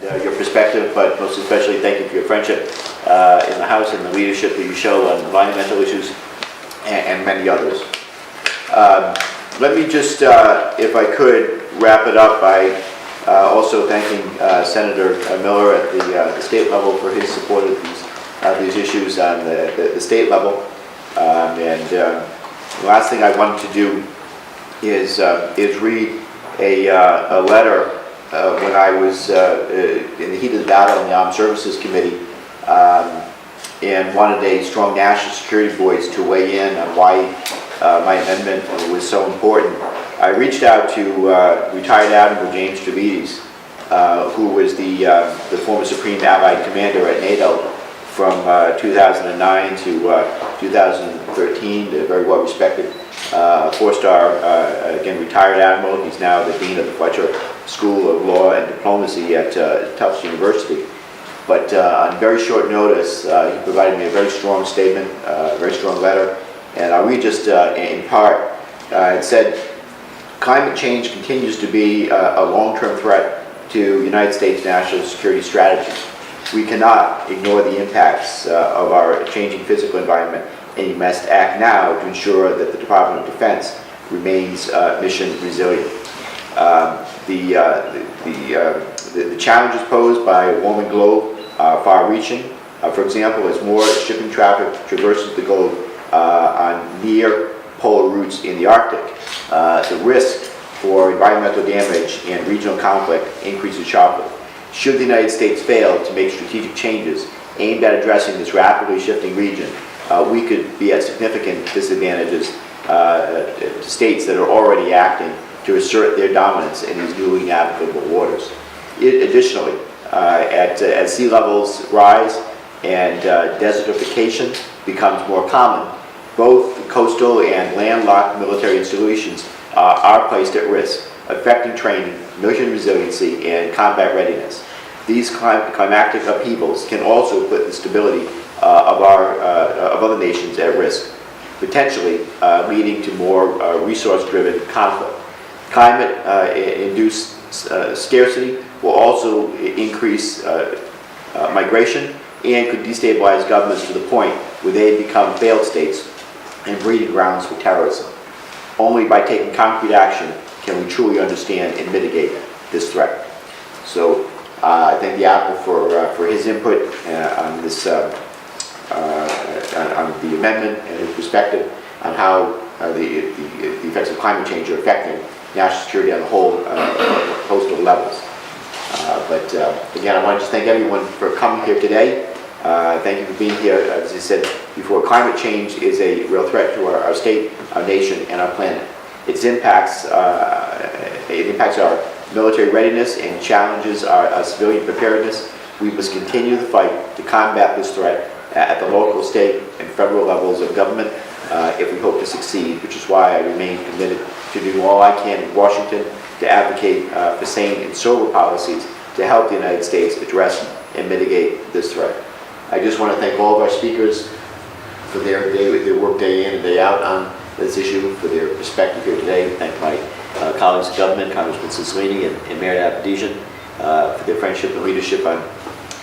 and your perspective, but most especially thank you for your friendship in the House and the leadership that you show on environmental issues and many others. Let me just, if I could, wrap it up by also thanking Senator Miller at the state level for his support of these issues on the state level. The last thing I wanted to do is read a letter when I was in the heat of the battle in the Armed Services Committee and wanted a strong national security voice to weigh in on why my amendment was so important. I reached out to retired Admiral James Stavridis, who was the former Supreme Allied Commander at NATO from 2009 to 2013, the very well-respected four-star, again, retired admiral. He's now the Dean of the Fletcher School of Law and Diplomacy at Tufts University. But on very short notice, he provided me a very strong statement, a very strong letter, and I'll read just in part. It said, "Climate change continues to be a long-term threat to United States national security strategy. We cannot ignore the impacts of our changing physical environment, and we must act now to ensure that the Department of Defense remains mission resilient. The challenges posed by a warming globe are far-reaching. For example, as more shipping traffic traverses the globe on near polar routes in the Arctic, the risk for environmental damage and regional conflict increases sharply. Should the United States fail to make strategic changes aimed at addressing this rapidly shifting region, we could be at significant disadvantages to states that are already acting to assert their dominance in these newly navigable waters. Additionally, as sea levels rise and desertification becomes more common, both coastal and landlocked military installations are placed at risk, affecting training, mission resiliency, and combat readiness. These climatic upheavals can also put the stability of other nations at risk, potentially leading to more resource-driven conflict. Climate-induced scarcity will also increase migration and could destabilize governments to the point where they become failed states and breeding grounds for terrorism. Only by taking concrete action can we truly understand and mitigate this threat." So I thank the Admiral for his input on this on the amendment and his perspective on how the effects of climate change are affecting national security on the whole host of levels. But again, I want to just thank everyone for coming here today. Thank you for being here. As I said before, climate change is a real threat to our state, our nation, and our planet. It impacts our military readiness and challenges our civilian preparedness. We must continue the fight to combat this threat at the local, state, and federal levels of government if we hope to succeed, which is why I remain committed to do all I can in Washington to advocate for sane and sober policies to help the United States address and mitigate this threat. I just want to thank all of our speakers for their work day in and day out on this issue, for their perspective here today. Thank my colleagues in government, Congressman Cicilline and Mayor Appadesian, for their friendship and leadership on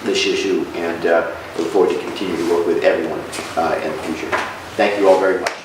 this issue, and look forward to continue to work with everyone in the future. Thank you all very much.